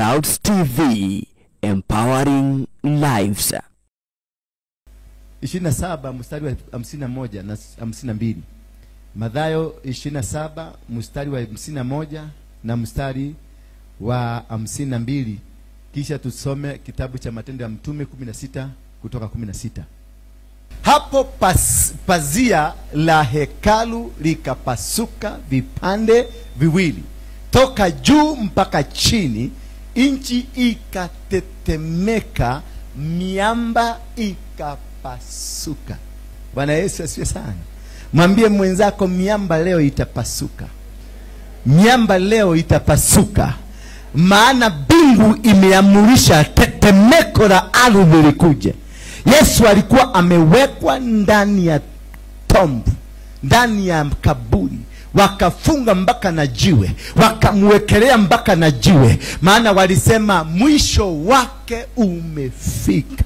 Clouds TV, empowering lives. 27 mstari wa 51 na 52. Mathayo 27 mstari wa 51 na mstari wa 52. Kisha tusome kitabu cha Matendo ya Mtume 16 kutoka 16. Hapo pazia la hekalu likapasuka vipande viwili, toka juu mpaka chini, inchi ikatetemeka, miamba ikapasuka. Bwana Yesu asifiwe sana. Mwambie mwenzako, miamba leo itapasuka. Miamba leo itapasuka. Maana bingu imeamurisha tetemeko la ardhi likuje. Yesu alikuwa amewekwa ndani ya tombu, ndani ya kaburi. Wakafunga mpaka na jiwe, wakamwekelea mpaka na jiwe, maana walisema mwisho wake umefika.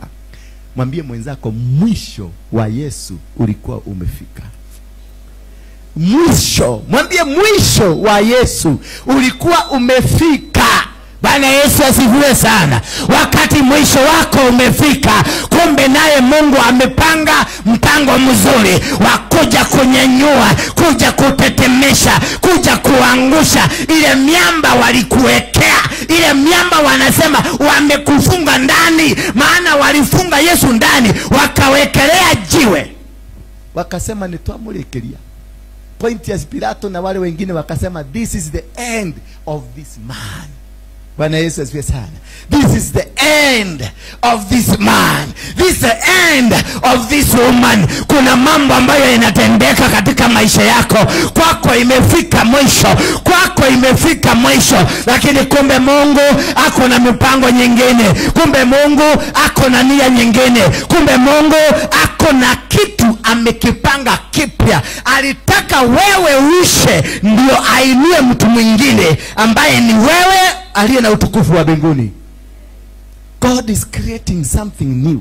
Mwambie mwenzako, mwisho wa Yesu ulikuwa umefika. Mwisho, mwambie mwisho wa Yesu ulikuwa umefika. Bwana Yesu asifiwe sana. Wakati mwisho wako umefika, kumbe naye Mungu amepanga mpango mzuri wa kuja kunyanyua, kuja kutetemesha, kuja kuangusha ile miamba walikuwekea. Ile miamba wanasema wamekufunga ndani, maana walifunga Yesu ndani, wakawekelea jiwe. Wakasema nitwamulekelia. Pontius Pilato na wale wengine wakasema this is the end of this man. Bwana Yesu asifiwe sana. This is the end of this man. This is the end of this woman. Kuna mambo ambayo yanatendeka katika maisha yako. Kwako imefika mwisho. Kwako imefika mwisho. Lakini kumbe Mungu ako na mipango nyingine. Kumbe Mungu ako na nia nyingine. Kumbe Mungu ako na kitu amekipanga kipya. Alitaka wewe uishe ndio ainue mtu mwingine ambaye ni wewe aliye na utukufu wa mbinguni. God is creating something new.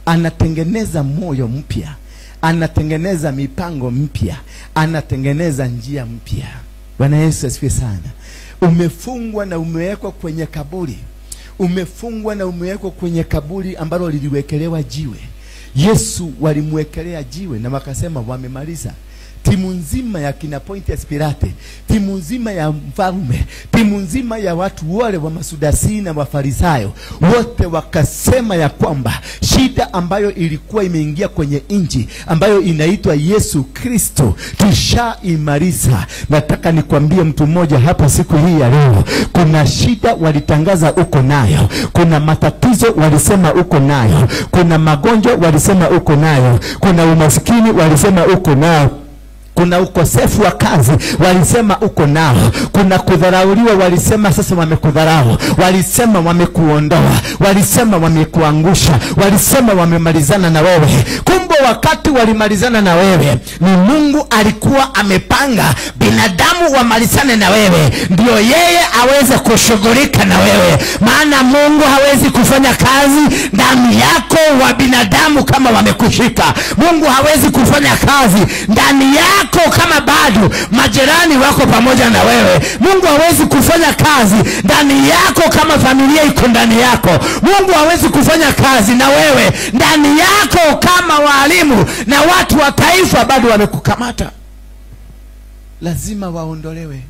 Anatengeneza moyo mpya, anatengeneza mipango mpya, anatengeneza njia mpya. Bwana Yesu asifiwe sana. Umefungwa na umewekwa kwenye kaburi. Umefungwa na umewekwa kwenye kaburi ambalo liliwekelewa jiwe. Yesu walimwekelea jiwe na wakasema wamemaliza. Timu nzima ya kina Pontius Pilate, timu nzima ya mfalme, timu nzima ya watu wale wa Masudasi na Wafarisayo, wote wakasema ya kwamba shida ambayo ilikuwa imeingia kwenye inji ambayo inaitwa Yesu Kristo tushaimaliza. Nataka nikwambie mtu mmoja hapa siku hii ya leo, kuna shida walitangaza uko nayo, kuna matatizo walisema uko nayo, kuna magonjwa walisema uko nayo, kuna umaskini walisema uko nayo, kuna ukosefu wa kazi walisema uko nao, kuna kudharauliwa walisema sasa wamekudharau, walisema wamekuondoa, walisema wamekuangusha, walisema wamemalizana na wewe. Kumbe wakati walimalizana na wewe, ni Mungu alikuwa amepanga binadamu wamalizane na wewe ndio yeye aweze kushughulika na wewe. Maana Mungu hawezi kufanya kazi ndani yako wa binadamu kama wamekushika. Mungu hawezi kufanya kazi ndani yako kama bado majirani wako pamoja na wewe. Mungu hawezi kufanya kazi ndani yako kama familia iko ndani yako. Mungu hawezi kufanya kazi na wewe ndani yako kama walimu na watu wa taifa bado wamekukamata. Lazima waondolewe.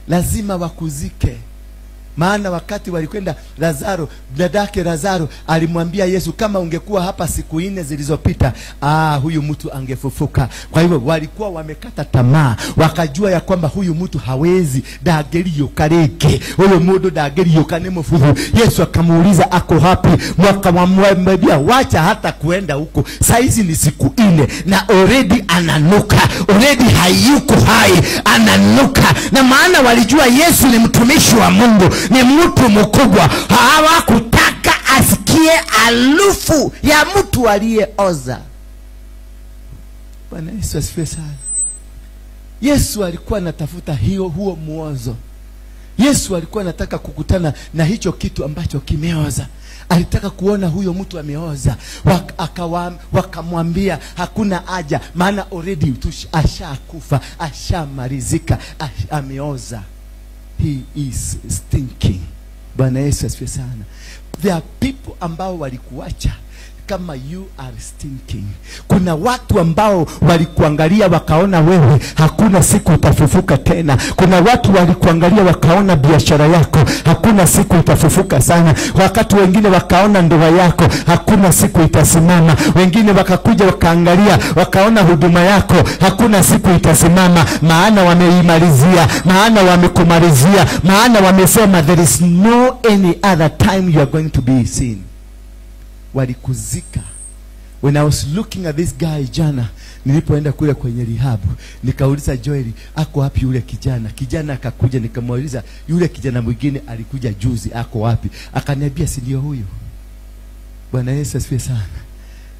Lazima wakuzike. Maana wakati walikwenda Lazaro, dadake Lazaro alimwambia Yesu, kama ungekuwa hapa siku 4 zilizopita, huyu mtu angefufuka. Kwa hivyo walikuwa wamekata tamaa, wakajua ya kwamba huyu mtu hawezi, dagerio kareke, huyo mudo dagerio kanemo fufu. Yesu akamuuliza ako hapi, wakamwambia wacha hata kuenda huko, saizi ni siku 4 na already ananuka, already hayuko hai, ananuka. Na maana walijua Yesu ni mtumishi wa Mungu, ni mtu mkubwa. Hawakutaka asikie harufu ya mtu aliyeoza. Bwana Yesu asifiwe sana. Yesu alikuwa anatafuta huo muozo. Yesu alikuwa anataka kukutana na hicho kitu ambacho kimeoza. Alitaka kuona huyo mtu ameoza. Wakamwambia hakuna haja, maana already ashakufa, ashamalizika, ameoza. He is stinking. Bwana Yesu asifiwe sana. There are people ambao walikuacha kama you are stinking. Kuna watu ambao walikuangalia wakaona wewe hakuna siku utafufuka tena. Kuna watu walikuangalia wakaona biashara yako hakuna siku itafufuka sana. Wakati wengine wakaona ndoa yako hakuna siku itasimama. Wengine wakakuja wakaangalia wakaona huduma yako hakuna siku itasimama. Maana wameimalizia, maana wamekumalizia, maana wamesema there is no any other time you are going to be seen. Walikuzika. When I was looking at this guy jana, nilipoenda kule kwenye rehab, nikauliza Joel, ako wapi yule kijana? Kijana akakuja, nikamuuliza yule kijana mwingine alikuja juzi, ako wapi? Akaniambia si ndio huyo. Bwana Yesu asifiwe sana.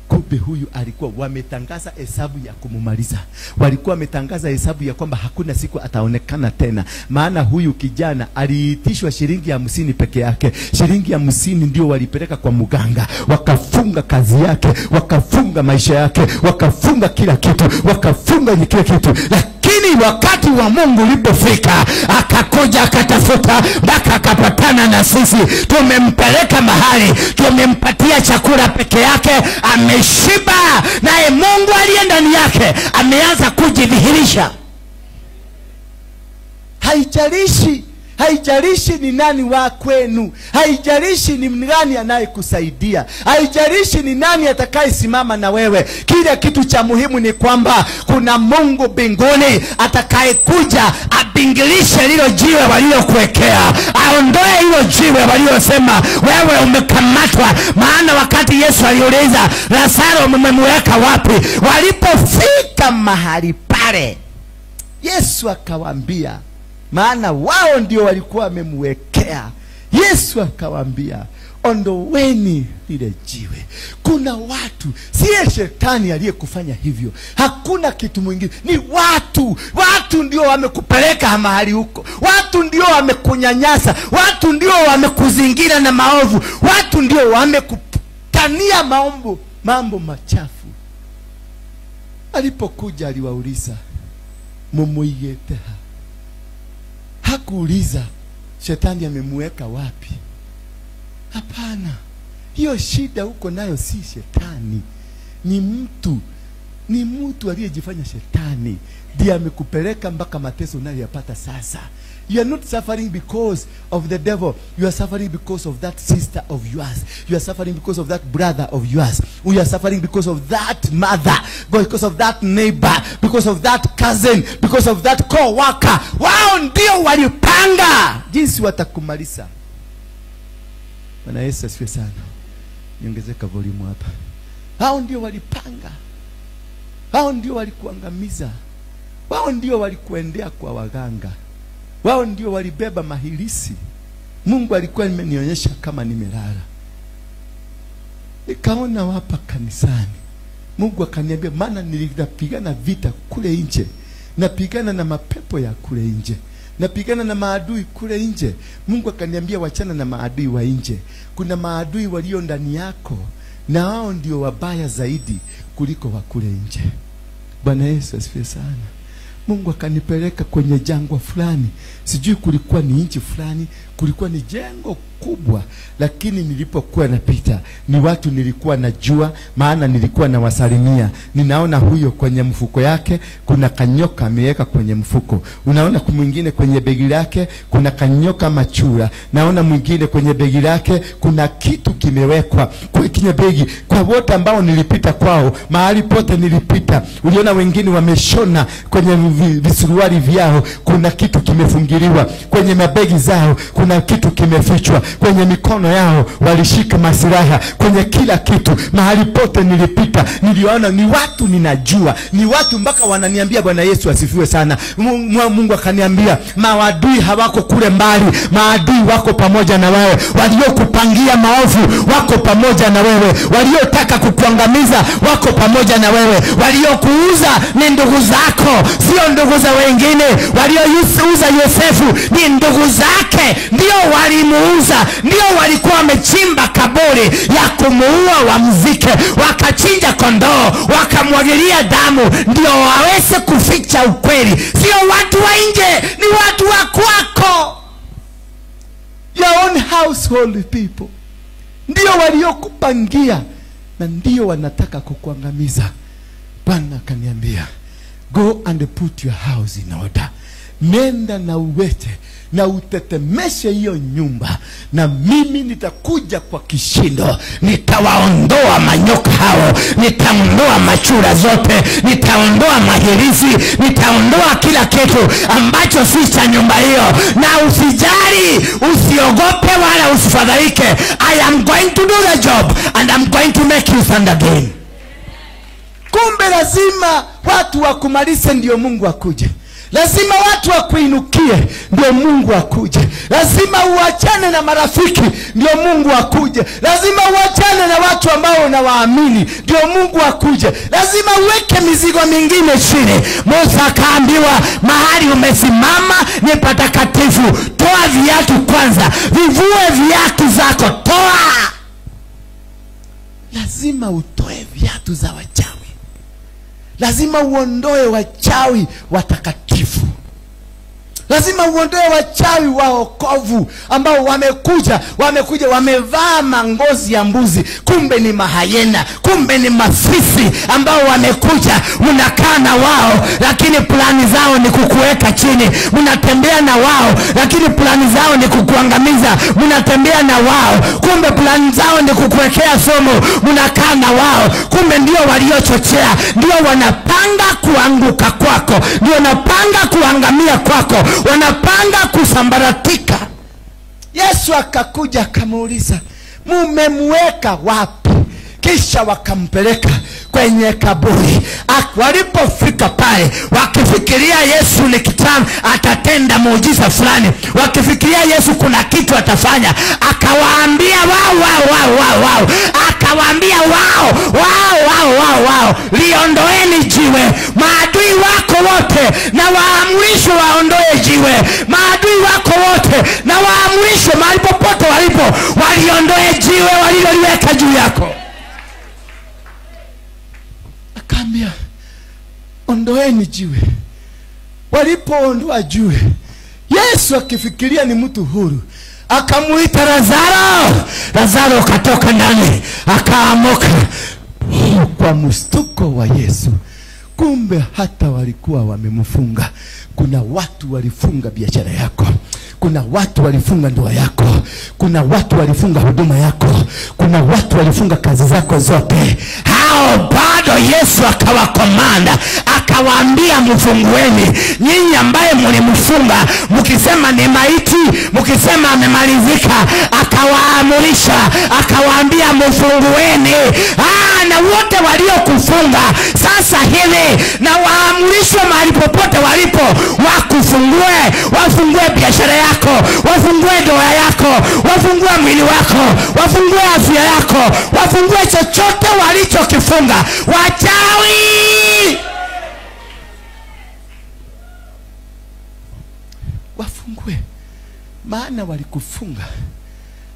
Kumbe huyu alikuwa wametangaza hesabu ya kumumaliza. Walikuwa wametangaza hesabu ya kwamba hakuna siku ataonekana tena. Maana huyu kijana aliitishwa shilingi 50 peke yake. Shilingi 50 ndio walipeleka kwa mganga. Wakafunga kazi yake, wakafunga maisha yake, wakafunga kila kitu, wakafunga kila kitu. Lakini wakati wa Mungu ulipofika, akakuja akatafuta mpaka akapatana na sisi. Tumempeleka mahali, tumempatia chakula peke yake, ameshiba, naye Mungu aliye ndani yake ameanza kujidhihirisha. Haijalishi ni nani wa kwenu, haijalishi ni nani anayekusaidia, haijalishi ni nani atakayesimama na wewe. Kile kitu cha muhimu ni kwamba kuna Mungu mbinguni atakayekuja abingilishe hilo jiwe waliokuwekea, aondoe hilo jiwe waliosema wewe umekamatwa. Maana wakati Yesu aliuliza Lazaro mmemweka wapi, walipofika mahali pale Yesu akawaambia, maana wao ndio walikuwa wamemwekea. Yesu akawaambia, ondoweni lile jiwe. Kuna watu, si shetani aliyekufanya hivyo, hakuna kitu mwingine, ni watu ndio wamekupeleka mahali huko. Watu ndio wamekunyanyasa, watu ndio wamekuzingira na maovu, watu ndio wamekutania mambo machafu. Alipokuja aliwauliza mumuigete. Hakuuliza shetani amemweka wapi. Hapana. Hiyo shida uko nayo si shetani, ni mtu aliyejifanya shetani ndiye amekupeleka mpaka mateso unayoyapata sasa. You are not suffering because of the devil. You are suffering because of that sister of yours. You are suffering because of that brother of yours. You are suffering because of that mother, because of that neighbor, because of that cousin, because of that co-worker. Wao ndio walipanga jinsi watakumaliza. Bwana Yesu asifiwe sana. Niongezeka volume hapa. Hao ndio walipanga. Hao ndio walikuangamiza. Wao ndio walikuendea kwa waganga. Wao ndio walibeba mahilisi. Mungu alikuwa amenionyesha kama nimelala. Nikaona hapa kanisani. Mungu akaniambia, maana nilipigana vita kule nje. Napigana na mapepo ya kule nje. Napigana na maadui kule nje. Mungu akaniambia, wachana na maadui wa nje. Kuna maadui walio ndani yako, na wao ndio wabaya zaidi kuliko wa kule nje. Bwana Yesu asifiwe sana. Mungu akanipeleka kwenye jangwa fulani. Sijui kulikuwa ni nchi fulani, kulikuwa ni jengo kubwa, lakini nilipokuwa napita ni watu nilikuwa najua, maana nilikuwa na wasalimia. Ninaona huyo kwenye mfuko yake kuna kanyoka ameweka kwenye mfuko. Unaona mwingine kwenye begi lake kuna kanyoka machura. Naona mwingine kwenye begi lake kuna kitu kimewekwa kwenye begi. Kwa wote ambao nilipita kwao, mahali pote nilipita, uliona wengine wameshona kwenye visuruali vyao, kuna kitu kimefungiliwa. Kwenye mabegi zao kuna kitu kimefichwa. Kwenye mikono yao walishika masilaha. Kwenye kila kitu, mahali pote nilipita, niliona ni watu ninajua, ni watu mpaka wananiambia Bwana Yesu asifiwe sana. Mungu akaniambia, maadui hawako kule mbali, maadui wako pamoja na wewe. Waliokupangia maovu wako pamoja na wewe. Waliotaka kukuangamiza wako pamoja na wewe. Waliokuuza ni ndugu zako, sio ndugu za wengine. Waliouza Yosefu ni ndugu zake, ndio walimuuza, ndio walikuwa wamechimba kaburi ya kumuua wamzike, wakachinja kondoo, wakamwagilia damu ndio waweze kuficha ukweli. Sio watu wa nje, ni watu wa kwako. your own household people ndio waliokupangia na ndio wanataka kukuangamiza. Bwana akaniambia, go and put your house in order. Nenda na uwete na utetemeshe hiyo nyumba, na mimi nitakuja kwa kishindo. Nitawaondoa manyoka hao, nitaondoa machura zote, nitaondoa mahirizi, nitaondoa kila kitu ambacho si cha nyumba hiyo. Na usijali, usiogope wala usifadhaike. I am going to do the job and I'm going to make you stand again. Kumbe lazima watu wakumalize ndio Mungu akuje. Lazima watu wakuinukie ndio Mungu akuje. Lazima uachane na marafiki ndio Mungu akuje. Lazima uachane na watu ambao unawaamini ndio Mungu akuje. Lazima uweke mizigo mingine chini. Musa akaambiwa, mahali umesimama ni patakatifu. Toa viatu kwanza. Vivue viatu zako. Toa. Lazima utoe viatu za wachawi. Lazima uondoe wachawi watakatifu. Lazima uondoe wachawi waokovu ambao wamekuja wamevaa mangozi ya mbuzi, kumbe ni mahayena, kumbe ni mafisi ambao wamekuja. Mnakaa na wao lakini plani zao ni kukuweka chini. Mnatembea na wao lakini plani zao ni kukuangamiza. Mnatembea na wao kumbe plani zao ni kukuwekea somo. Mnakaa na wao kumbe ndio waliochochea, ndio wanapanga kuanguka kwako, ndio wanapanga kuangamia kwako, wanapanga kusambaratika. Yesu akakuja akamuuliza, mumemweka wapi? Kisha wakampeleka kwenye kaburi. Walipofika pale, wakifikiria Yesu ni kitamu atatenda muujiza fulani, wakifikiria Yesu kuna kitu atafanya, akawaambia wao, akawaambia wao, liondoeni jiwe. Maadui wako wote na waamrishwe waondoe jiwe. Maadui wako wote na waamrishwe mahali popote walipo waliondoe jiwe waliloliweka juu yako. Akaambia, ondoeni jiwe. Walipoondoa jiwe, Yesu akifikiria ni mtu huru, akamuita Lazaro katoka ndani, akaamuka. Kwa mstuko wa Yesu, kumbe hata walikuwa wamemfunga. Kuna watu walifunga biashara yako, kuna watu walifunga ndoa yako, kuna watu walifunga huduma yako, kuna watu walifunga kazi zako zote. Hao bado Yesu akawakomanda, akawaambia mfungueni. Nyinyi ambaye mlimfunga mkisema ni maiti, mkisema amemalizika, akawaamurisha, akawaambia mfungueni. Na wote waliokufunga sasa hivi na waamrishwe mahali popote walipo wafungue biashara yako, wafungue ndoa yako, wafungue mwili wako, wafungue afya yako, wafungue chochote walichokifunga wachawi. Wafungue, maana walikufunga.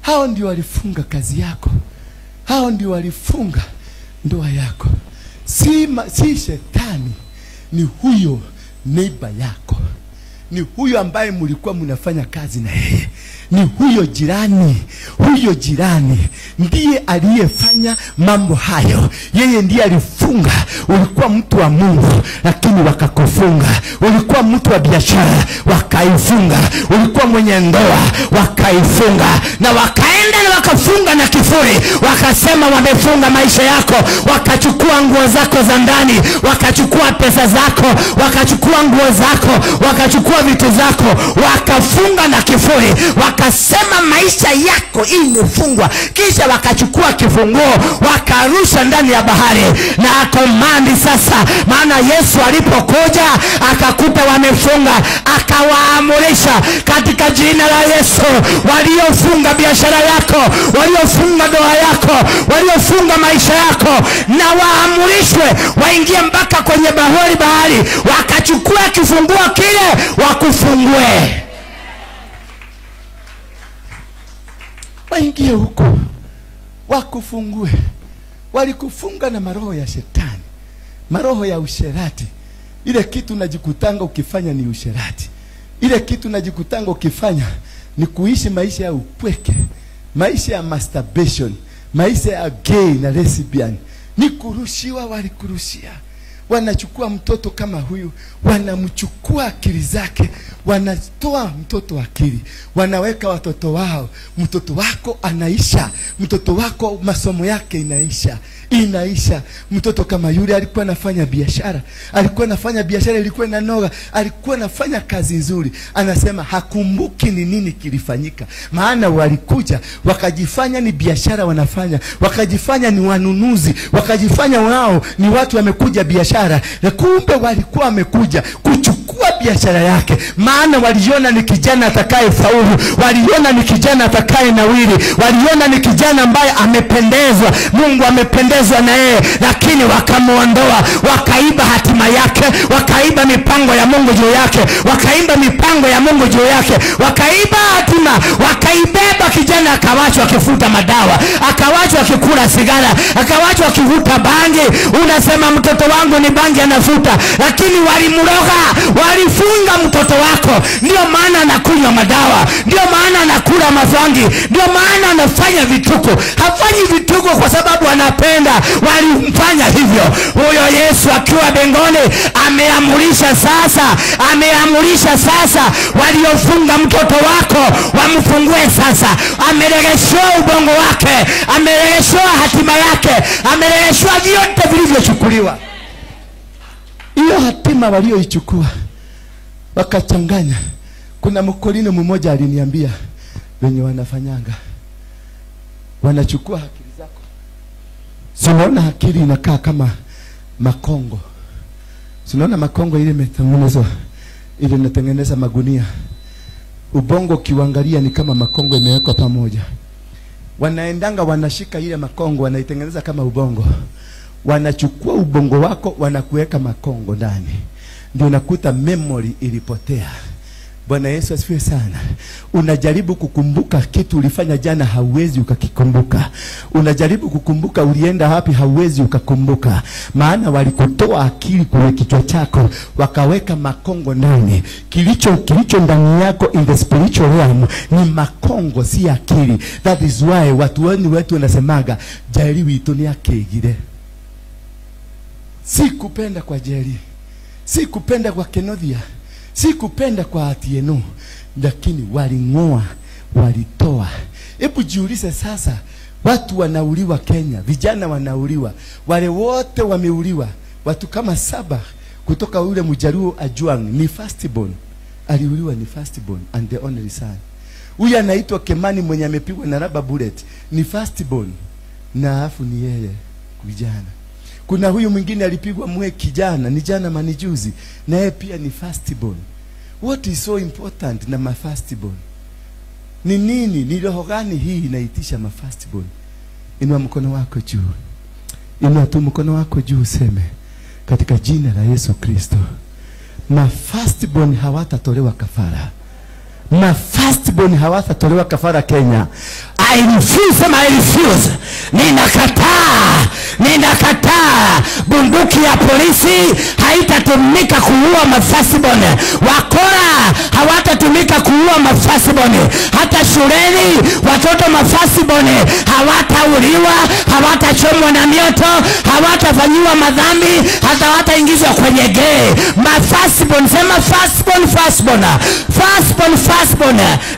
Hao ndio walifunga kazi yako, hao ndio walifunga ndoa yako. Si shetani, ni huyo neighbor yako, ni huyo ambaye mlikuwa mnafanya kazi na yeye, ni huyo jirani ndiye aliyefanya mambo hayo. Yeye ndiye alifunga. Ulikuwa mtu wa Mungu lakini wakakufunga. Ulikuwa mtu wa biashara wakaifunga. Ulikuwa mwenye ndoa wakaifunga. Na wakaenda na wakafunga na kifuri, wakasema wamefunga maisha yako. Wakachukua nguo zako za ndani, wakachukua pesa zako, wakachukua nguo zako, wakachukua vitu zako, wakafunga na kifuri, wakasema maisha yako imefungwa. Kisha wakachukua kifunguo wakarusha ndani ya bahari na akomandi sasa. Maana Yesu alipokuja akakuta wamefunga, akawaamurisha katika jina la Yesu, waliofunga biashara yako, waliofunga ndoa yako, waliofunga maisha yako, na waamurishwe waingie mpaka kwenye bahari, wakachukua kifunguo kile wakufungue. Waingie huko wakufungue. Walikufunga na maroho ya shetani, maroho ya usherati. Ile kitu najikutanga ukifanya ni usherati, ile kitu najikutanga ukifanya ni kuishi maisha ya upweke, maisha ya masturbation, maisha ya gay na lesbian. Ni kurushiwa, walikurushia. Wanachukua mtoto kama huyu, wanamchukua akili zake, wanatoa mtoto akili, wanaweka watoto wao. Mtoto wako anaisha, mtoto wako masomo yake inaisha. Mtoto kama yule alikuwa anafanya biashara, ilikuwa inanoga, alikuwa anafanya kazi nzuri. Anasema hakumbuki ni nini kilifanyika, maana walikuja wakajifanya ni biashara wanafanya, wakajifanya ni wanunuzi, wakajifanya wao ni watu wamekuja biashara, na kumbe walikuwa wamekuja kuchukua biashara yake. Maana waliona ni kijana atakaye faulu, waliona ni kijana atakaye nawiri, waliona ni kijana ambaye amependezwa, Mungu amependezwa na yeye, lakini wakamuondoa, wakaiba hatima yake, wakaiba mipango ya Mungu juu yake, wakaiba hatima, wakaibeba. Kijana akawachwa akifuta madawa, akawachwa akikula sigara, akawachwa akivuta bangi. Unasema mtoto wangu ni bangi anafuta, lakini walimroga, walifunga mtoto wako. Ndio maana anakunywa madawa, ndio maana anakula mafangi, ndio maana anafanya vituko. Hafanyi vituko kwa sababu anapenda, walimfanya hivyo. Huyo Yesu akiwa mbinguni ameamurisha sasa waliofunga mtoto wako wamfungue sasa. Ameregeshwa ubongo wake, ameregeshwa hatima yake, ameregeshwa vyote vilivyochukuliwa. Hiyo hatima walioichukua wakachanganya. Kuna mkolino mmoja aliniambia wenye wanafanyanga, wanachukua akili zako. Sinaona akili inakaa kama makongo. Sinaona makongo ile imetengenezwa, ile inatengeneza magunia. Ubongo kiwangalia ni kama makongo imewekwa pamoja. Wanaendanga wanashika ile makongo, wanaitengeneza kama ubongo. Wanachukua ubongo wako, wanakuweka makongo ndani. Ndio unakuta memory ilipotea. Bwana Yesu asifiwe sana. Unajaribu kukumbuka kitu ulifanya jana, hauwezi ukakikumbuka. Unajaribu kukumbuka ulienda wapi, hauwezi ukakumbuka. Maana walikutoa akili kwa kichwa chako, wakaweka makongo ndani. Kilicho ndani yako in the spiritual realm ni makongo, si akili. That is why watu wanasemaga Jerry wito ni akegire. Si kupenda kwa Jerry, si kupenda kwa Kenodia, si kupenda kwa Atieno, lakini walingoa, walitoa. Hebu jiulize sasa, watu wanauliwa Kenya, vijana wanauliwa, wale wote wameuliwa. Watu kama 7 kutoka ule Mjaruo Ajuang ni firstborn, aliuliwa ni firstborn and the only son. Huyu anaitwa Kemani mwenye amepigwa na rubber bullet ni firstborn, na afu ni yeye vijana. Kuna huyu mwingine alipigwa mwe kijana, ni jana manijuzi, na yeye pia ni firstborn. What is so important na firstborn? Ni nini? Ni roho gani hii inaitisha firstborn? Inua mkono wako juu. Inua tu mkono wako juu, useme katika jina la Yesu Kristo, firstborn hawatatolewa kafara. Firstborn hawatatolewa kafara Kenya. I refuse. Ninakataa. Bunduki ya polisi haitatumika kuua firstborn. Wakora hawatatumika kuua firstborn. Hata shuleni watoto firstborn hawatauliwa, hawatachomwa na mioto, hawatafanyiwa madhambi, hata hawataingizwa kwenye gay. Firstborn, sema firstborn.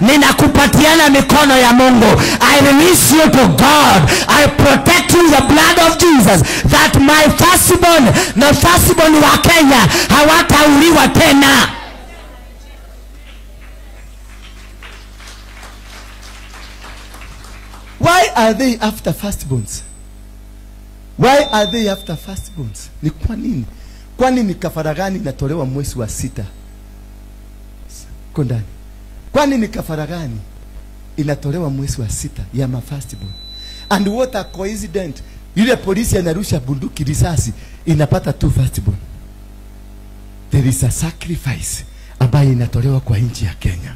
Ninakupatiana mikono ya Mungu. I release you to God. I protect you the blood of Jesus, that my firstborn wa Kenya hawatauliwa tena. Why are they after firstborns? Ni kwa nini? Kwani kafara gani inatolewa mwezi wa 6? Kondani. Kwani ni kafara gani inatolewa mwezi wa 6 ya firstborn? And what a coincidence, yule polisi anarusha bunduki risasi inapata 2 firstborn. There is a sacrifice ambayo inatolewa kwa nchi ya Kenya.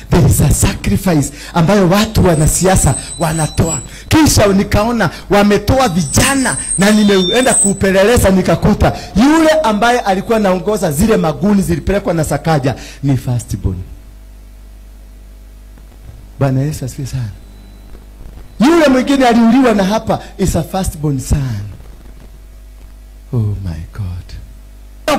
There is a sacrifice ambayo watu wanasiasa wanatoa. Kisha nikaona wametoa vijana, na nimeenda kupeleleza nikakuta yule ambaye alikuwa anaongoza zile maguni zilipelekwa na Sakaja ni firstborn. Bwana Yesu asifiwe sana. Yule mwingine aliuliwa na hapa is a firstborn son. Oh my God.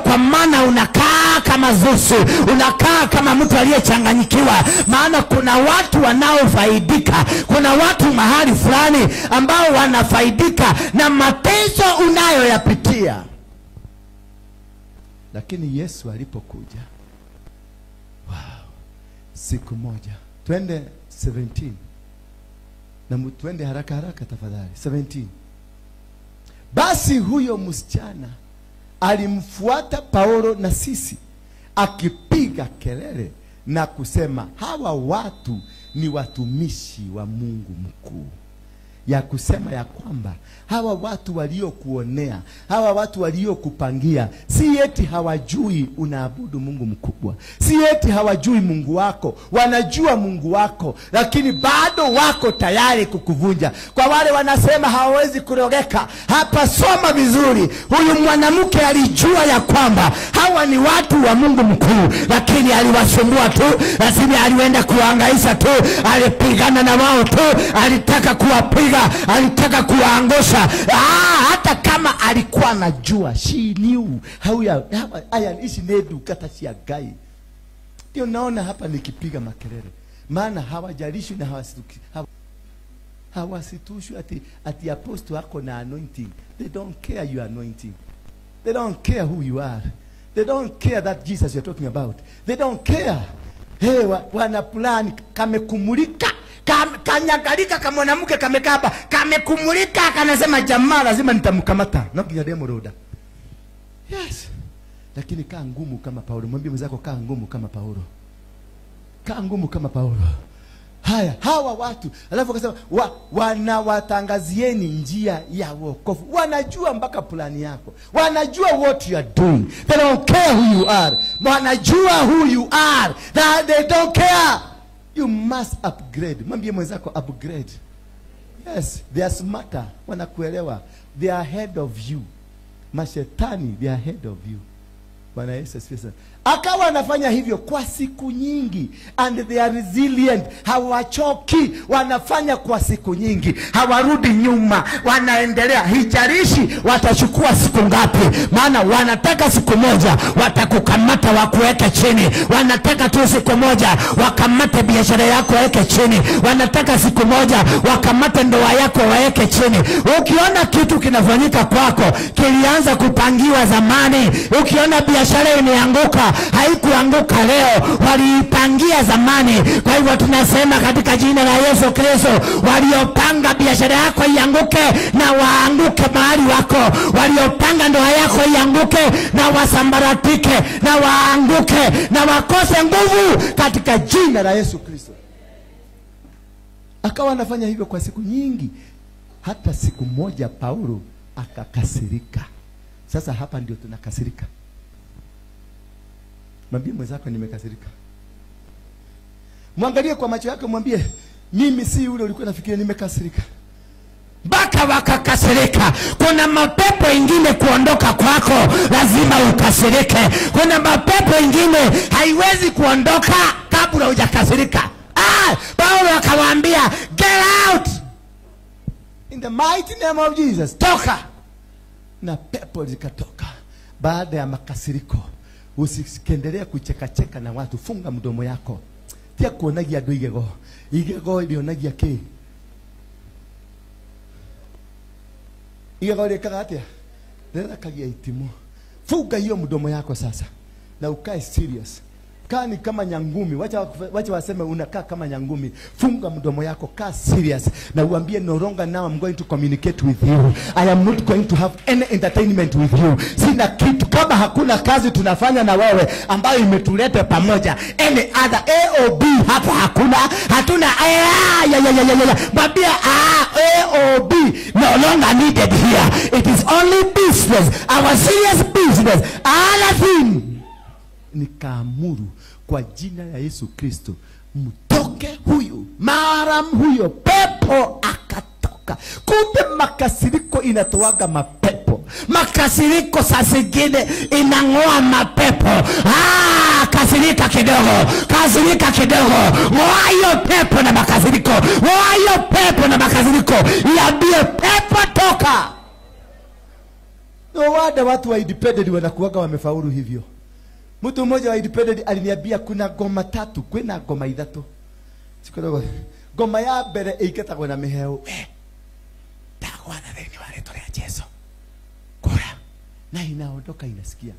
Kwa maana unakaa kama Zusu, unakaa kama mtu aliyechanganyikiwa. Maana kuna watu wanaofaidika, kuna watu mahali fulani ambao wanafaidika na mateso unayoyapitia. Lakini Yesu alipokuja, wow, siku moja, twende 17. Na twende haraka haraka tafadhali. 17. Basi huyo msichana alimfuata Paulo na sisi, akipiga kelele na kusema, hawa watu ni watumishi wa Mungu mkuu. Ya kusema ya kwamba hawa watu waliokuonea, hawa watu waliokupangia, si eti hawajui unaabudu Mungu mkubwa, si eti hawajui Mungu wako, wanajua Mungu wako, lakini bado wako tayari kukuvunja. Kwa wale wanasema hawawezi kurogeka, hapa soma vizuri. Huyu mwanamke alijua ya kwamba hawa ni watu wa Mungu mkuu, lakini aliwasumbua tu, lakini alienda kuangaisha tu, alipigana na wao tu, alitaka kuwapiga, alitaka kuwaangusha. Hata kama alikuwa anajua, she knew how aya ishi nedu kata si agai. Ndio naona hapa nikipiga makelele, maana hawajalishi na hawasitushwi ati apostle wako na anointing. They don't care your anointing. They don't care who you are. They don't care that Jesus you're talking about. They don't care. Hey, wana plan kamekumulika, kanyagalika kama mwanamke kamekaba, kamekumulika, kanasema jamaa lazima nitamkamata. Nakia demo roda. Yes. Lakini kaa ngumu kama Paulo. Mwambie mwenzako kaa ngumu kama Paulo. Kaa ngumu kama Paulo. Haya, hawa watu, alafu akasema wanawatangazieni njia ya wokovu. Wanajua mpaka plani yako. Wanajua what you are doing. They don't care who you are. Wanajua who you are. They don't care. You must upgrade. Mwambie mwenzako upgrade. Yes, they are smarter. Wanakuelewa. They are ahead of you. Mashetani, they are ahead of you. Bwana Yesu asifiwe. Akawa anafanya hivyo kwa siku nyingi, and they are resilient. Hawachoki, wanafanya kwa siku nyingi, hawarudi nyuma, wanaendelea. Hijarishi watachukua siku ngapi, maana wanataka siku moja watakukamata wakuweke chini. Wanataka tu siku moja wakamate biashara yako waweke chini. Wanataka siku moja wakamate ndoa yako waweke chini. Ukiona kitu kinafanyika kwako kilianza kupangiwa zamani, ukiona biashara imeanguka, haikuanguka leo, waliipangia zamani. Kwa hivyo tunasema katika jina la Yesu Kristo, waliopanga biashara yako ianguke na waanguke mahali wako. Waliopanga ndoa yako ianguke na wasambaratike na waanguke na wakose nguvu katika jina la Yesu Kristo. Akawa anafanya hivyo kwa siku nyingi. Hata siku moja Paulo akakasirika. Sasa hapa ndio tunakasirika. Mwambie mwenzako nimekasirika. Mwangalie kwa macho yako, mwambie mimi si yule ulikuwa nafikiria, nimekasirika. Baka wakakasirika. Kuna mapepo ingine kuondoka kwako lazima ukasirike. Kuna mapepo ingine haiwezi kuondoka kabla hujakasirika. Paulo akawaambia get out in the mighty name of Jesus. Toka. Na pepo zikatoka baada ya makasiriko. Usikendelea kucheka na watu. Funga mdomo yako. Tia kuonagia ndo igego. Igego ilionagia ke. Igego leka atia. Nenda kagia itimo. Funga hiyo mdomo yako sasa. Na ukae serious. Kani kama nyangumi. Wacha waseme unakaa kama nyangumi. Funga mdomo yako, kaa serious. Na uambie no longer now I'm going to communicate with you. I am not going to have any entertainment with you. Sina kitu. Kama hakuna kazi tunafanya na wewe ambayo imetuleta pamoja, any other AOB hapa hakuna. Hatuna Babia AOB no longer needed here. It is only business. Our serious business. Other thing. Nikaamuru kwa jina la Yesu Kristo, mtoke huyu. Mara huyo pepo akatoka. Kumbe makasiriko inatoaga mapepo. Makasiriko saa zingine inangoa mapepo. kasirika kidogo. Ng'oa hiyo pepo na makasiriko. Iambie pepo toka. No wada watu wa independent wanakuwaga wamefaulu hivyo. Mtu mmoja wa independent aliniambia kuna ngoma 3, kwina ngoma 3. Sikudogo. Ngoma ya mbere iketagwo na miheo. Tagwana thini wale tole ya Yesu. Kora. Na inaondoka inasikia.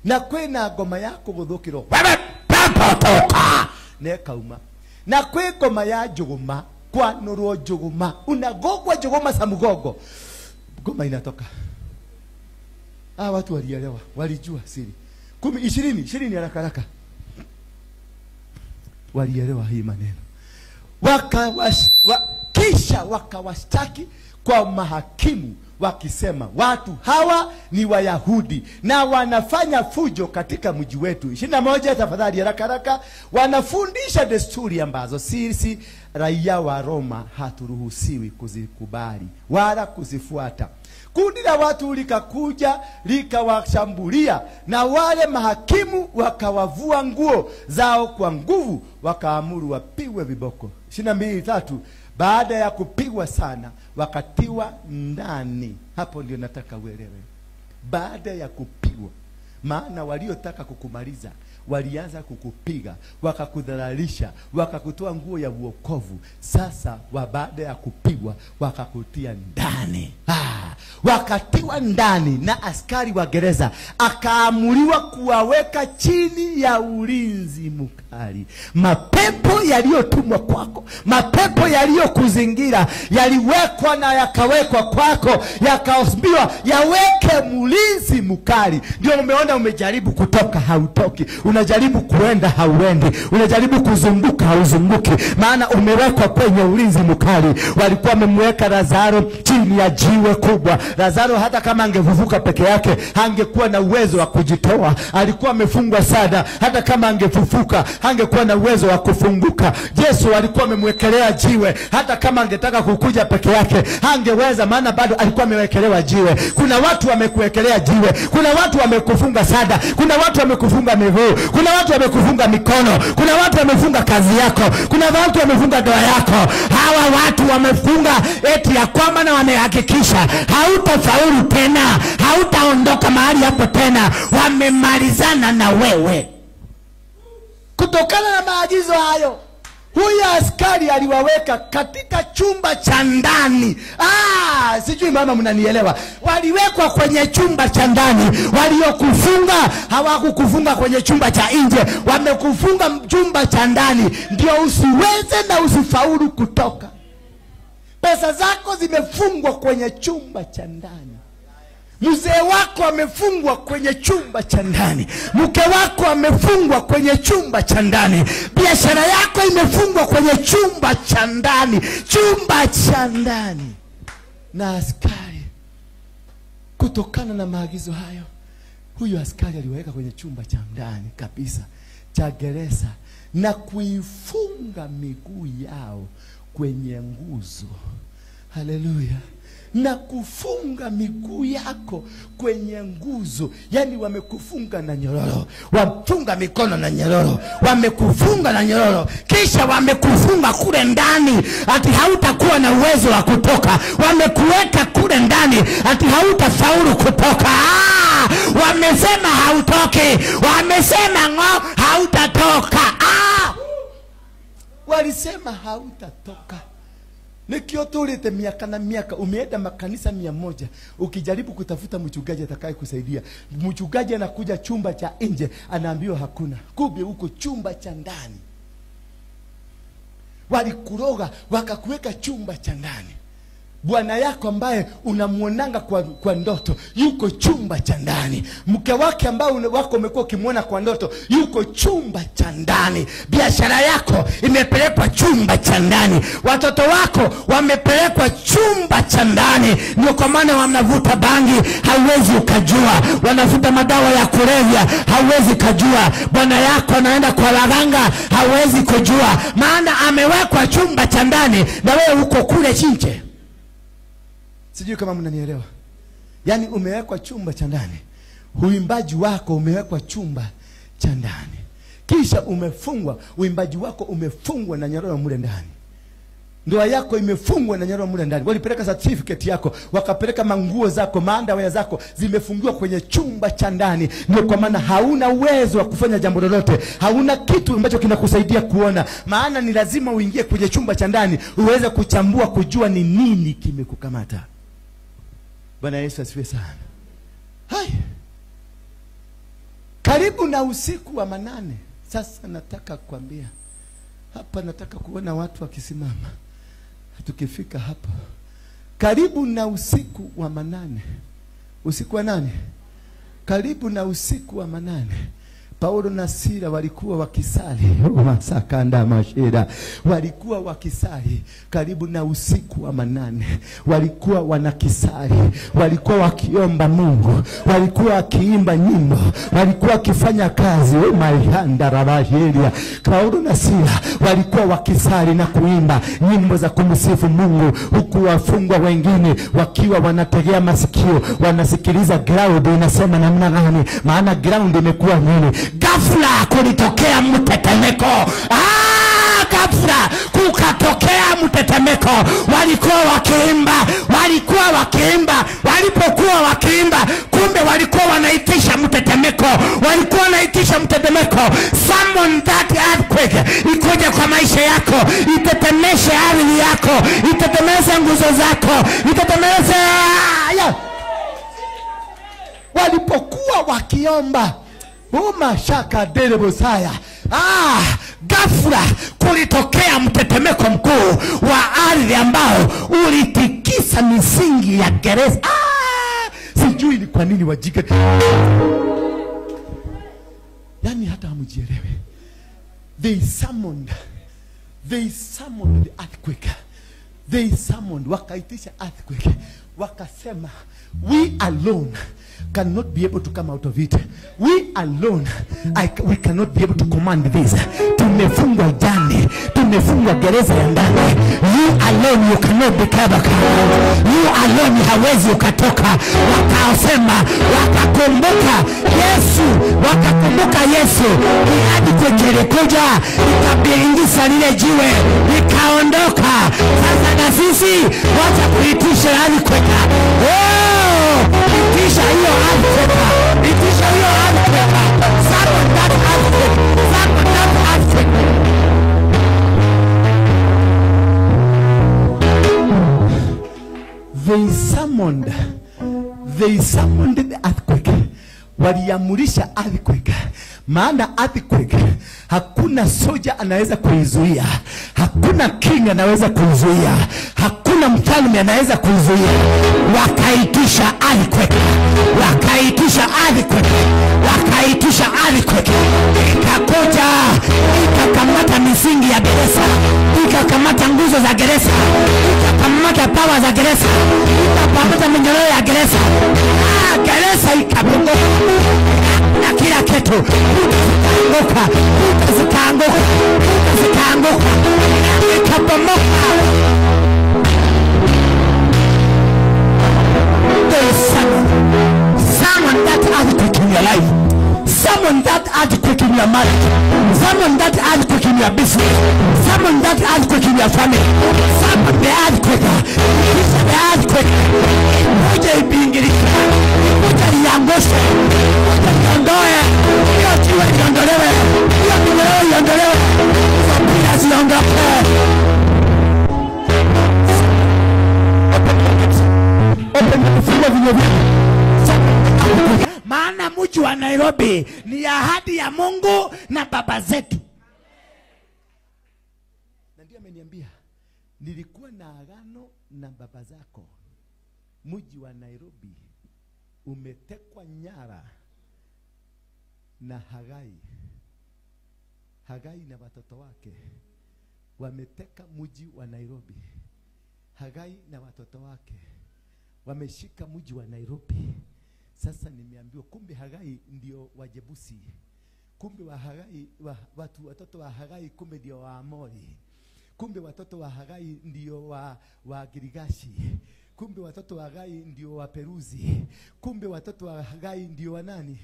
Na kwina ngoma yako guthukiro. Wewe pepo toka. Nekauma. Na kwe ngoma ya njuguma, kwa nurwo njuguma. Unagogwa njuguma za mugongo. Ngoma inatoka. Watu walielewa, walijua siri. 10, 20 haraka. Walielewa hii maneno. Kisha wakawashtaki kwa mahakimu wakisema watu hawa ni Wayahudi na wanafanya fujo katika mji wetu. 21 tafadhali haraka. Wanafundisha desturi ambazo sisi raia wa Roma haturuhusiwi kuzikubali wala kuzifuata. Kundi la watu likakuja likawashambulia, na wale mahakimu wakawavua nguo zao kwa nguvu, wakaamuru wapigwe viboko. 22:3 baada ya kupigwa sana wakatiwa ndani. Hapo ndio nataka uelewe. Baada ya kupigwa, maana waliotaka kukumaliza walianza kukupiga, wakakudhalalisha, wakakutoa nguo ya uokovu. Sasa baada ya kupigwa wakakutia ndani. Wakatiwa ndani, na askari wa gereza akaamuriwa kuwaweka chini ya ulinzi mkali. Mapepo yaliyotumwa kwako, mapepo yaliyokuzingira yaliwekwa na yakawekwa kwako, yakaambiwa yaweke mlinzi mkali. Ndio umeona umejaribu kutoka hautoki, unajaribu kuenda hauendi, unajaribu kuzunguka hauzunguki, maana umewekwa kwenye ulinzi mkali. Walikuwa wamemweka Lazaro chini ya jiwe kubwa. Lazaro hata kama angevuvuka peke yake hangekuwa na uwezo wa kujitoa. Alikuwa amefungwa sana, hata kama angefufuka hangekuwa na uwezo wa kufunguka. Yesu alikuwa amemwekelea jiwe, hata kama angetaka kukuja peke yake hangeweza, maana bado alikuwa amewekelewa jiwe. Kuna watu wamekuwekelea jiwe, kuna watu wamekufunga sada, kuna watu wamekufunga miguu, kuna watu wamekufunga mikono, kuna watu wamefunga kazi yako, kuna watu wamefunga ndoa yako. Hawa watu wamefunga eti ya kwamba na wamehakikisha hautafaulu tena, hautaondoka mahali hapo tena. Wamemalizana na wewe. Kutokana na maagizo hayo, huyu askari aliwaweka katika chumba cha ndani. Sijui mama mnanielewa. Waliwekwa kwenye chumba cha ndani. Waliokufunga hawakukufunga kwenye chumba cha nje, wamekufunga chumba cha ndani, ndio usiweze na usifaulu kutoka. Pesa zako zimefungwa kwenye chumba cha ndani. Mzee wako amefungwa kwenye chumba cha ndani. Mke wako amefungwa kwenye chumba cha ndani. Biashara yako imefungwa kwenye chumba cha ndani. Chumba cha ndani. Na askari, kutokana na maagizo hayo, huyu askari aliweka kwenye chumba cha ndani kabisa cha gereza na kuifunga miguu yao kwenye nguzo. Haleluya. Na kufunga miguu yako kwenye nguzo. Yani wamekufunga na nyororo, wafunga mikono na nyororo, wamekufunga na nyororo, kisha wamekufunga kule ndani ati hautakuwa na uwezo wa kutoka. Wamekuweka kule ndani ati hautafaulu kutoka. Wamesema hautoke, wamesema hautatoka. Walisema hautatoka. Nikio tulete miaka na miaka, umeenda makanisa 100, ukijaribu kutafuta mchungaji atakaye kusaidia, mchungaji anakuja chumba cha nje anaambiwa hakuna. Kumbe huko chumba cha ndani. Walikuroga wakakuweka chumba cha ndani. Bwana yako ambaye unamuonanga kwa ndoto yuko chumba cha ndani. Mke wake ambaye wako umekuwa ukimwona kwa ndoto yuko chumba cha ndani. Biashara yako imepelekwa chumba cha ndani. Watoto wako wamepelekwa chumba cha ndani. Ndio kwa maana wanavuta bangi, hauwezi ukajua. Wanavuta madawa ya kulevya, hauwezi kujua. Bwana yako anaenda kwa waganga, hauwezi kujua, maana amewekwa chumba cha ndani na wewe uko kule nje. Sijui kama mnanielewa. Yani umewekwa chumba cha ndani. Uimbaji wako umewekwa chumba cha ndani. kisha umefungwa, uimbaji wako umefungwa na nyororo mule ndani. Ndoa yako imefungwa na nyororo mule ndani. Walipeleka certificate yako, wakapeleka manguo zako, maandawaya zako zimefungiwa kwenye chumba cha ndani. Ndio kwa maana hauna uwezo wa kufanya jambo lolote. Hauna kitu ambacho kinakusaidia kuona. Maana ni lazima uingie kwenye chumba cha ndani uweze kuchambua, kujua ni nini kimekukamata. Bwana Yesu asifiwe sana. Hai. Karibu na usiku wa manane. Sasa nataka kuambia hapa, nataka kuona watu wakisimama. Tukifika hapa karibu na usiku wa manane. Usiku wa nane? Karibu na usiku wa manane, Paulo na Sila walikuwa wakisali. Masakanda mashira. Walikuwa wakisali karibu na usiku wa manane. Walikuwa wanakisali, walikuwa wakiomba Mungu, walikuwa wakiimba nyimbo, walikuwa wakifanya kazi. Maihanda rabashiria. Paulo na Sila walikuwa wakisali na kuimba nyimbo za kumsifu Mungu, huku wafungwa wengine wakiwa wanategea masikio, wanasikiliza ground inasema namna gani. Maana ground imekuwa nini? Ghafla kulitokea mtetemeko. Ghafla kukatokea mtetemeko. Walikuwa wakiimba. Walipokuwa wakiimba, kumbe walikuwa wanaitisha mtetemeko. Summon that earthquake. Ikoje kwa maisha yako, itetemeshe ardhi yako, itetemeshe nguzo zako, itetemeshe. Walipokuwa wakiomba, umashaka derebosaya, ghafla kulitokea mtetemeko mkuu wa ardhi ambao ulitikisa misingi ya gereza. Sijui ni kwa nini wajika, yani hata hamujielewe. They summoned the earthquake. Wakaitisha earthquake. Wakasema, we alone cannot be able to come out of it. We alone, we cannot be able to command this. Tumefungwa ndani, tumefungwa gereza ya ndani. You alone, you cannot be covered. You alone, hawezi ukatoka. Wakasema, wakakumbuka Yesu. Hadi kujelikuja, ikabiringisa lile jiwe, ikaondoka. Sasa na sisi wacha kuitisha hadi kweka. Itisha hiyo earthquake. Summon that earthquake. They summoned the earthquake. Waliamurisha earthquake. Maana earthquake hakuna soja anaweza kuizuia, hakuna king anaweza kuizuia, hakuna mfalme anaweza kuizuia. Wakaitisha earthquake. Ikakuja, ikakamata misingi ya gereza, ikakamata nguzo za gereza, ikakamata pawa za gereza, ikakamata minyororo ya gereza. Gereza ikabomoka na kila kitu. Zikaanguka. Ikabomoka. Summon that earthquake in your life. Summon that earthquake in your marriage. Summon that earthquake in your business. Summon that earthquake in your family. Summon the earthquake. The earthquake. Moja ibingirika. Moja iangoshe. Moja iondoe. Hiyo jiwe iondolewe. Hiyo minyororo iondolewe. Familia ziondoke. Open the floor of your mind. Maana mji wa Nairobi ni ahadi ya Mungu na baba zetu. Na ndiye ameniambia, nilikuwa na agano na baba zako. Mji wa Nairobi umetekwa nyara na Hagai na watoto wake. Wameteka mji wa Nairobi. Hagai na watoto wake wameshika mji wa Nairobi. Sasa nimeambiwa kumbe Hagai ndio Wajebusi. Kumbe watoto wa Hagai kumbe ndio Waamori. Kumbe watoto wa Hagai ndio wa Girigashi. Kumbe watoto wa Hagai ndio wa Peruzi. Kumbe watoto wa Hagai ndio wa nani?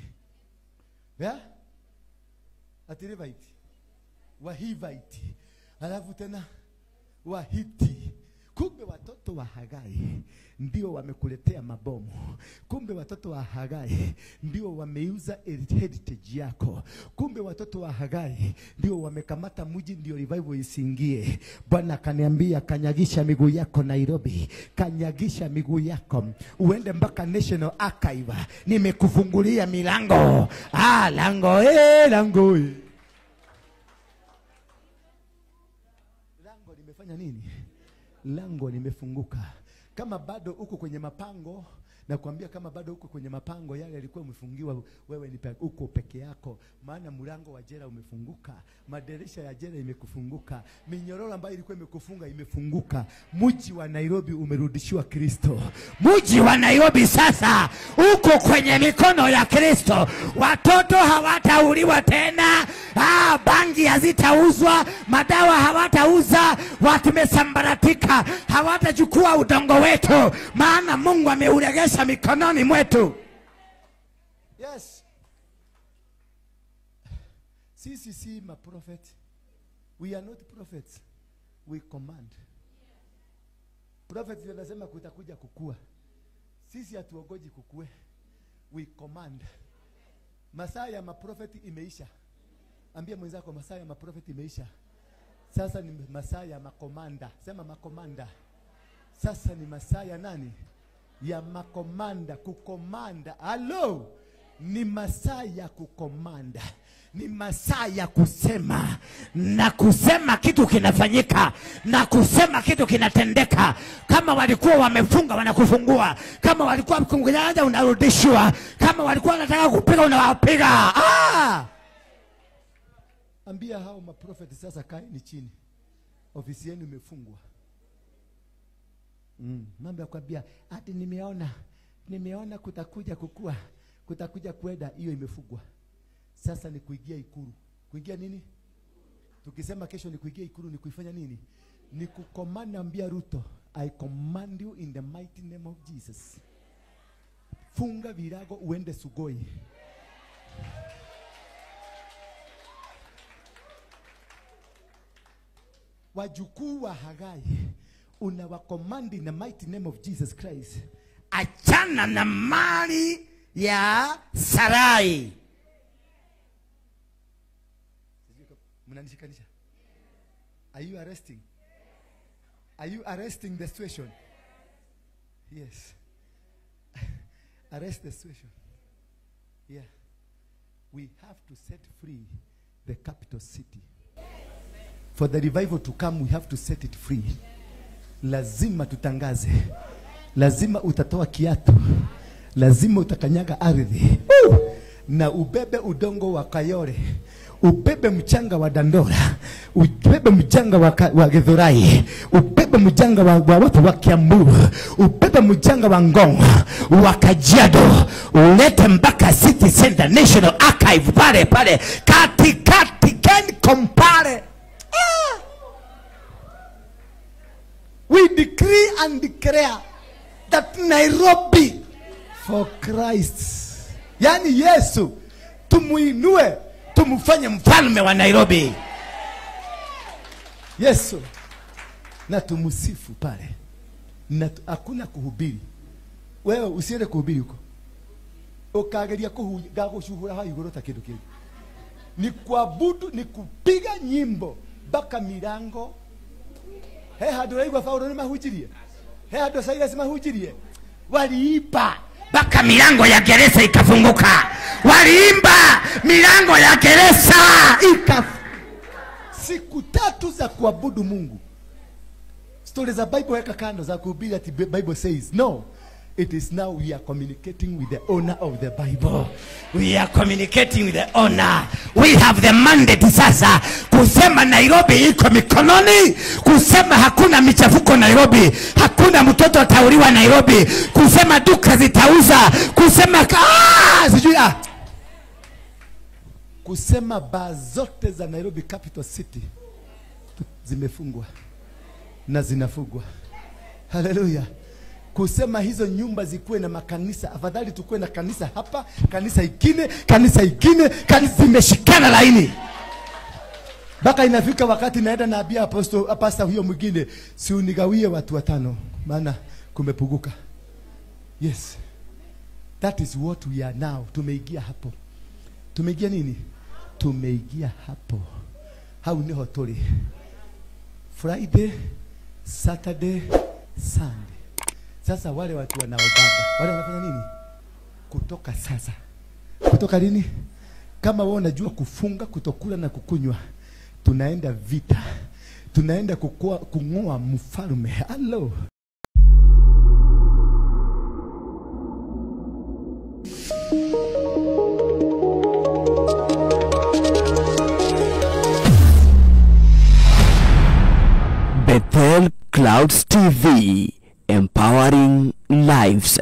ati Levite, Wahivite, alafu tena Wahiti. Kumbe watoto wa Hagai ndio wamekuletea mabomu. Kumbe watoto wa Hagai ndio wameuza heritage yako. Kumbe watoto wa Hagai ndio wamekamata mji, ndio revival isingie. Bwana kaniambia, kanyagisha miguu yako Nairobi, kanyagisha miguu yako uende mpaka National Archive. Nimekufungulia milango. Lango lango. Lango limefanya nini? Lango limefunguka. Kama bado uko kwenye mapango, na kuambia kama bado uko kwenye mapango yale yalikuwa umefungiwa, wewe ni uko peke yako, maana mlango wa jela umefunguka, madirisha ya jela imekufunguka, minyororo ambayo ilikuwa imekufunga imefunguka. Mji wa Nairobi umerudishiwa Kristo. Mji wa Nairobi sasa uko kwenye mikono ya Kristo. Watoto hawatauliwa tena, bangi hazitauzwa, madawa hawatauza, watu mesambaratika, hawatachukua udongo wetu, maana Mungu ameuregesha mikononi mwetu. Yes. Sisi si ma prophet. We are not prophets. We command. Prophets wanasema kutakuja kukua. Sisi hatuogoji kukue. We command. Masaa ya maprofeti imeisha. Ambia mwenzako masaa ya maprofeti imeisha. Sasa ni masaa ya makomanda. Sema makomanda. Sasa ni masaa ya nani? Ya makomanda, kukomanda. Hello, ni masaa ya kukomanda. Ni masaa ya kusema, na kusema kitu kinafanyika, na kusema kitu kinatendeka. Kama walikuwa wamefunga wanakufungua, kama walikuwa mkungujaja unarudishwa, kama walikuwa wanataka kupiga unawapiga. Ambia hao maprofeti sasa, kaeni chini, ofisi yenu imefungwa. Mambo ya kuambia ati nimeona kutakuja kukua, kutakuja kwenda, hiyo imefungwa. Sasa ni kuingia ikulu. Kuingia nini? Tukisema kesho ni kuingia ikulu, ni kuifanya nini? Ni kucommand. Ambia Ruto, I command you in the mighty name of Jesus. Funga virago uende Sugoi. Wajukuu wa Hagai unawakomandi in the mighty name of Jesus Christ. Achana na mali ya Sarai. Mnanishikanisha? Are you arresting? Are you arresting the situation? Yes. Arrest the situation. Yeah. We have to set free the capital city. For the revival to come, we have to set it free. Lazima tutangaze. Lazima utatoa kiatu. Lazima utakanyaga ardhi. Na ubebe udongo wa Kayole. Ubebe mchanga wa Dandora. Ubebe mchanga wa Githurai. Ubebe mchanga wa watu wa Kiambu. Ubebe mchanga wa Ngong, wa Kajiado. Ulete mpaka City Center, National Archive pale. Kati can compare. We decree and declare that Nairobi for Christ, yani Yesu, tumuinue, tumufanye mfalme wa Nairobi. Yesu, na tumusifu pale. Na hakuna kuhubiri. Wewe usiende kuhubiri huko. Ukageria gushuhura ha iguru ta kindu kingi. Ni kuabudu, ni kupiga nyimbo baka milango. Hado raigwa Paulo ni mahujirie. Hado Silas mahujirie. Waliipa baka milango ya gereza ikafunguka. Waliimba milango ya gereza siku 3 za kuabudu Mungu. Stories za Bible weka kando za kuhubiri ati Bible says. No. It is now we are communicating with the owner of the Bible. We are communicating with the owner. We have the mandate sasa kusema Nairobi iko mikononi, kusema hakuna michafuko Nairobi, hakuna mtoto atauliwa Nairobi, kusema duka zitauza, kusema kusema baa zote za Nairobi capital city zimefungwa na zinafungwa. Hallelujah. Kusema hizo nyumba zikuwe na makanisa. Afadhali tukue na kanisa hapa, kanisa ingine, kanisa zimeshikana laini. Mpaka inafika wakati naenda naambia pastor huyo mwingine, si unigawie watu 5 maana kumepuguka. Yes. That is what we are now. Tumeingia hapo. Tumeingia nini? Tumeingia hapo. Hau ni hotori. Friday, Saturday, Sunday. Sasa wale watu wanaobaga, wale wanafanya nini? Kutoka sasa. Kutoka lini? Kama wewe unajua kufunga, kutokula na kukunywa, tunaenda vita. Tunaenda kung'oa mfalme. Hello. Bethel Clouds TV, empowering lives.